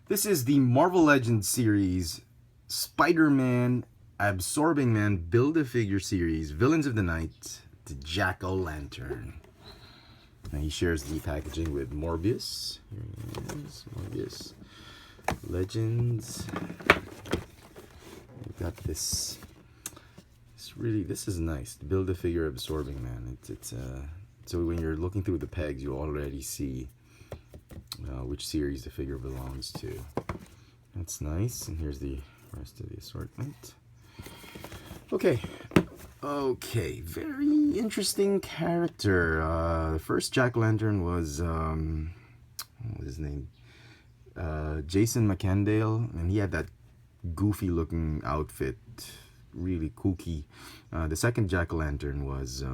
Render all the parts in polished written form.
This is the Marvel Legends series, Spider-Man, Absorbing Man, Build-A-Figure series, Villains of the Night, the Jack-O-Lantern. Now he shares the packaging with Morbius. Here he is, Morbius. Legends. We've got this. This is nice. Build-A-Figure Absorbing Man. So when you're looking through the pegs, you already see which series the figure belongs to. That's nice. And here's the rest of the assortment. Okay, very interesting character. The first Jack-O-Lantern was what was his name? Jason McCandale, and he had that goofy looking outfit, really kooky. The second Jack-O-Lantern was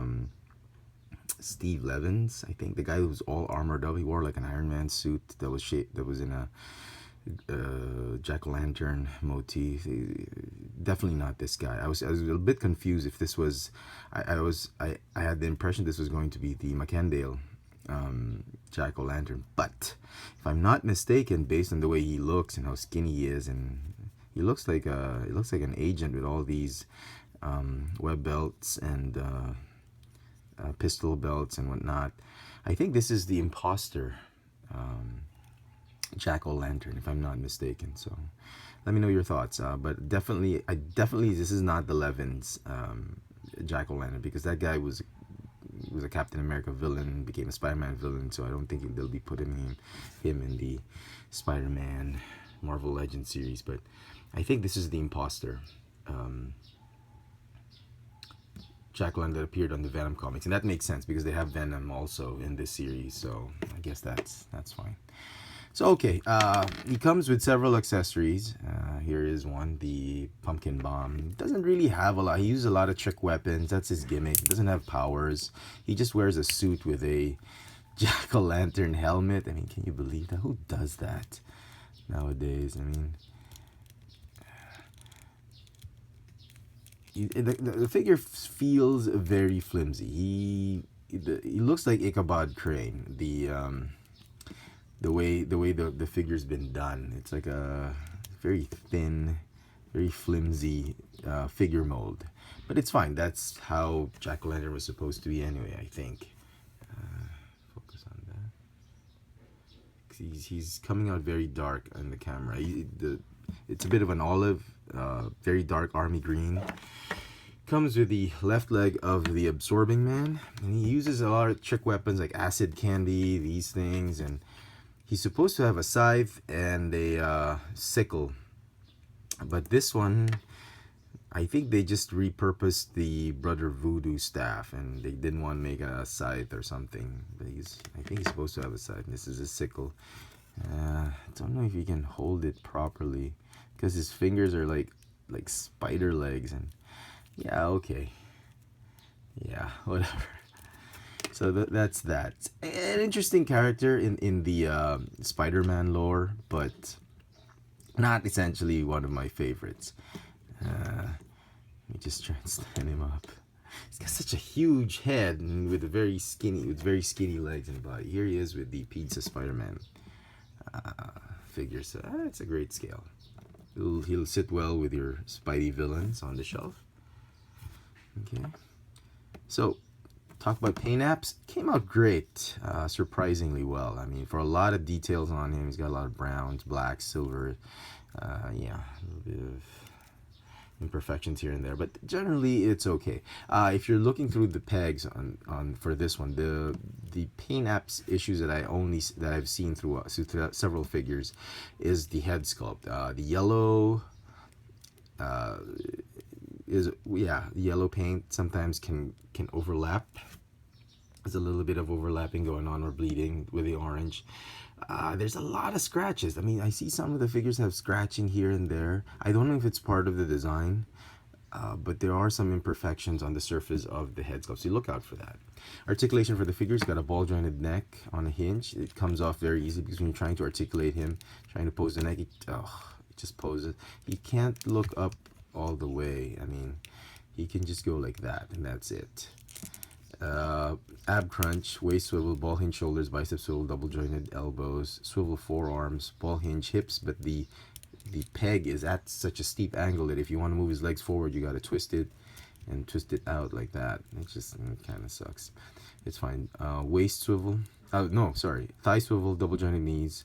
Steve Levins, I think, the guy who was all armored up. He wore like an Iron Man suit that was in a Jack-O-Lantern motif. Definitely not this guy. I was a little bit confused if this was. I had the impression this was going to be the McCandale Jack-O-Lantern, but if I'm not mistaken, based on the way he looks and how skinny he is, and he looks like an agent with all these web belts and pistol belts and whatnot. I think this is the imposter Jack-O-Lantern, if I'm not mistaken. So let me know your thoughts. But definitely, this is not the Levins Jack-O-Lantern, because that guy was a Captain America villain, became a Spider-Man villain. So I don't think they'll be putting him in the Spider-Man Marvel Legends series. But I think this is the imposter Jack-O-Lantern that appeared on the Venom comics, and that makes sense because they have Venom also in this series. So I guess that's fine. So okay, he comes with several accessories. Here is one, the pumpkin bomb. Doesn't really have a lot. He uses a lot of trick weapons. That's his gimmick. He doesn't have powers. He just wears a suit with a Jack-O-Lantern helmet. I mean, can you believe that? Who does that nowadays? I mean, the figure feels very flimsy. He looks like Ichabod Crane. The way the figure's been done, it's like a very thin, very flimsy figure mold. But it's fine. That's how Jack-O-Lantern was supposed to be anyway, I think. Focus on that. He's coming out very dark on the camera. It's a bit of an olive, very dark army green. Comes with the left leg of the Absorbing Man, and he uses a lot of trick weapons like acid candy, these things, and he's supposed to have a scythe and a sickle. But this one, I think they just repurposed the Brother Voodoo staff, and they didn't want to make a scythe or something. But I think he's supposed to have a scythe. This is a sickle. I don't know if he can hold it properly because his fingers are like spider legs. And yeah, okay, yeah, whatever. So that's that. An interesting character in the Spider-Man lore, but not essentially one of my favorites. Let me just try and stand him up. He's got such a huge head and with very skinny legs and body. Here he is with the Pizza Spider-Man figure. So it's a great scale. He'll sit well with your Spidey villains on the shelf. Okay. So, talk about paint apps. Came out great, surprisingly well. I mean, for a lot of details on him, he's got a lot of browns, blacks, silver. Yeah, a little bit of imperfections here and there, but generally it's okay. If you're looking through the pegs on for this one, the paint apps issues that I've seen through several figures is the head sculpt. The yellow. The yellow paint sometimes can overlap. There's a little bit of overlapping going on or bleeding with the orange. There's a lot of scratches. I mean, I see some of the figures have scratching here and there. I don't know if it's part of the design, but there are some imperfections on the surface of the head sculpt, so look out for that. Articulation for the figure's got a ball jointed neck on a hinge. It comes off very easy because when you're trying to articulate him, trying to pose the neck, it just poses. He can't look up all the way. I mean, he can just go like that, and that's it. Ab crunch, waist swivel, ball hinge shoulders, bicep swivel, double jointed elbows, swivel forearms, ball hinge hips, but the peg is at such a steep angle that if you want to move his legs forward, you got to twist it and twist it out like that. It just kind of sucks. It's fine. Waist swivel. No, sorry. Thigh swivel, double jointed knees,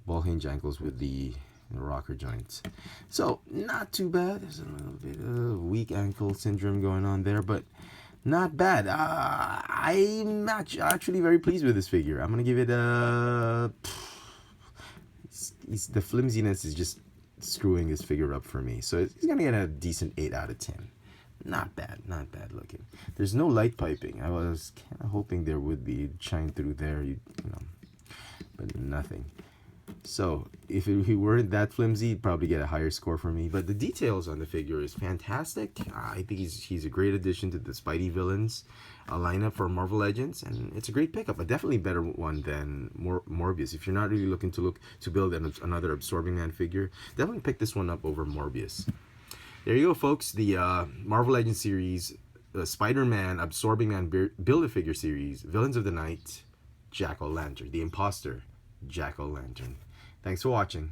ball hinge ankles with the rocker joints. So not too bad. There's a little bit of weak ankle syndrome going on there, but not bad. I'm actually very pleased with this figure. I'm gonna give it a. The flimsiness is just screwing this figure up for me. So it's gonna get a decent 8 out of 10. Not bad looking. There's no light piping. I was kind of hoping there would be, shine through there, you know, but nothing. So if he weren't that flimsy, he'd probably get a higher score for me. But the details on the figure is fantastic. I think he's a great addition to the Spidey villains lineup for Marvel Legends, and it's a great pickup. A definitely better one than Morbius. If you're not really looking to build another Absorbing Man figure, definitely pick this one up over Morbius. There you go, folks. The Marvel Legends series, Spider-Man Absorbing Man Build-A-Figure series, Villains of the Night, Jack-O-Lantern, the Imposter, Jack-O-Lantern. Thanks for watching.